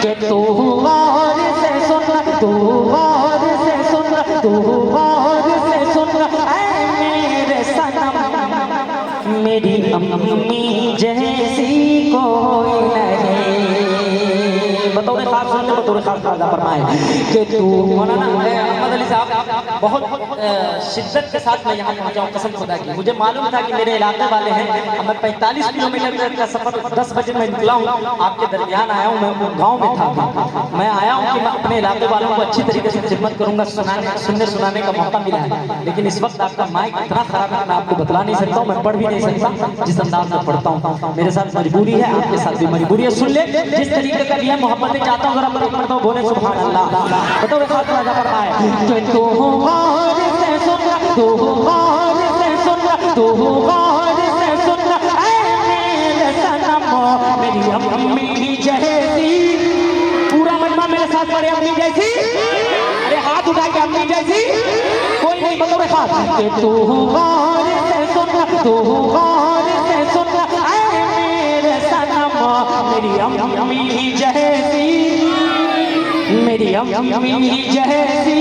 कि तू गौर से सुन, तू गौर से सुन, तू गौर से सुन, ऐ मेरे सनम, मेरी अम्मी जैसी कोई नहीं। बतौर खास सुनते, बतौर खास वादा फरमाए कि तू मौलाना अहमद अली साहब बहुत शिद्दत के साथ मैं यहाँ पहुँचा हूँ, कसम खुदा की। मुझे मालूम था कि मेरे इलाके वाले हैं। मैं 45 किलोमीटर का सफर 10 बजे मैं निकला हूँ, आपके दरमियान आया हूँ। मैं गाँव में था, मैं आया हूँ कि मैं अपने इलाके वालों को अच्छी तरीके से खिदमत करूँगा, सुनने सुनाने का मौका मिला है। लेकिन इस वक्त आपका माइक इतना खराब है, मैं आपको बतला नहीं सकता हूँ, मैं पढ़ भी नहीं सकता जिस अंदाज में पढ़ता हूँ। मेरे साथ मजबूरी है, आपके साथ भी मजबूरी है। सुन ले जिस तरीके का दिया मोहब्बतें चाहता हूँ, अगर आप पढ़ता हूँ बोले सुभान अल्लाह। बताओ खास राजा फरमाए कि तू गौर से सुन, तू गौर से सुन, तू गौर से सुन, ऐ मेरे सनम, मेरी अम्मी जैसी। पूरा मजमा मेरे साथ पढ़े, अम्मी जैसी। अरे हाथ उठा के अम्मी जैसी कोई नहीं। बताओ खास कि तू गौर से सुन, तू गौर से सुन, ऐ मेरे सनम, मेरी अम्मी जैसी, मेरी अम्मी जैसी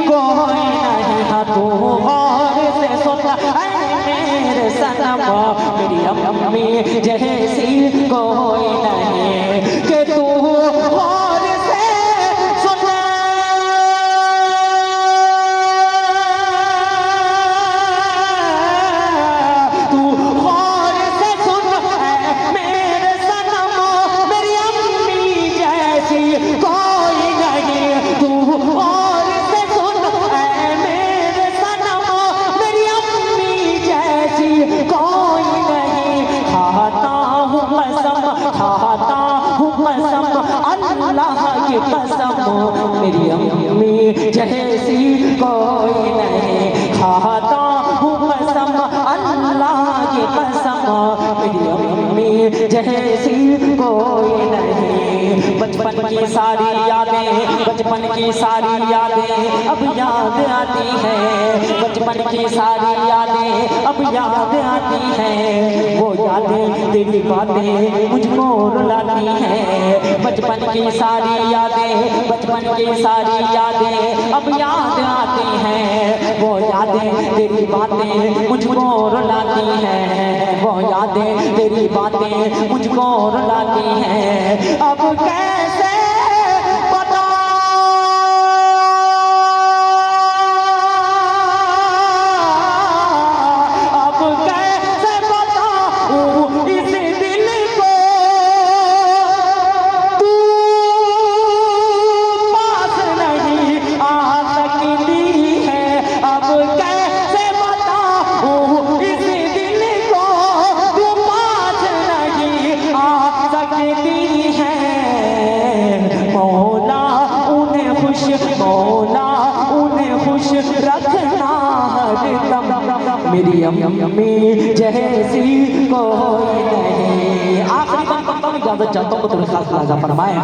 कोई नहीं। हाँ तू गौर से सुन, ऐ मेरे सनम, मेरी अम्मी जैसी कोई नहीं। कि तू गौर से सुन, तू गौर से सुन, ऐ मेरे सनम, मेरी अम्मी जैसी कोई नहीं। तू गौर से सुन, ऐ मेरे सनम, मेरी अम्मी जैसी कोई नहीं। खाता हूँ कसम, खाता हूँ कसम, अल्लाह की कसम, मेरी अम्मी जैसी कोई नहीं। खाता हूँ कसम, अल्लाह की कसम, मेरी अम्मी जैसी कोई नहीं। बचपन की सारी यादें, बचपन की सारी यादें अब याद आती हैं। बचपन की सारी यादें अब याद आती हैं। वो यादें तेरी बातें मुझको रुलाती हैं। बचपन की सारी यादें, बचपन की सारी यादें अब याद आती हैं। वो यादें तेरी बातें मुझको रुलाती हैं। वो यादें तेरी बातें मुझको रुलाती हैं। अब कैसे बता, अब कैसे बताऊं इस दिल को, तू पास नहीं आ सकती है। अब कैसे बताऊं इस दिल को, तू पास नहीं आ सकती है। मौला उन्हें खुश, मौला उन्हें खुश रखना हरदम, मेरी अम्मी जैसी कोई नहीं। आखिरी बात बताऊं, इजाजत चाहता हूँ, तो खास राजा फरमाए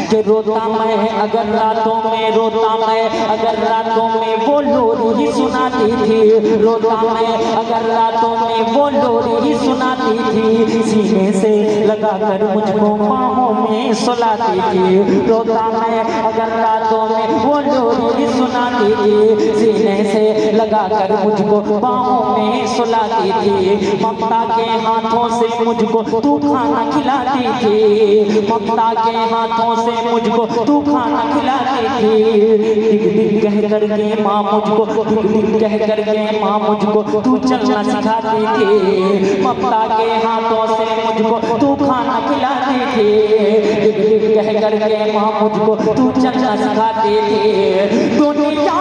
कि रोता मैं अगर रातों में, रोता मैं अगर रातों में वो लोरी ही सुनाती थी। रोता मैं अगर रातों में वो लोरी ही सुनाती थी। सीने से लगाकर मुझको बाहों में सुलाती थी। रोता मैं अगर रातों में वो लोरी ही सुनाती थी। सीने से लगाकर मुझको बाहों में सुलाती थी। ममता के हाथों से मुझको तू खाना खिलाती थी। ममता के हाथों से मुझको तू खाना खिलाती थी। दिख दिख कह करके माँ मुझको, दिख दिख कह करके माँ मुझको तू चलना सिखाती थी। ममता के हाथों से मुझको तू खाना खिलाती थी। दिख दिख कह करके माँ मुझको तू चलना सिखाती थी। दुनिया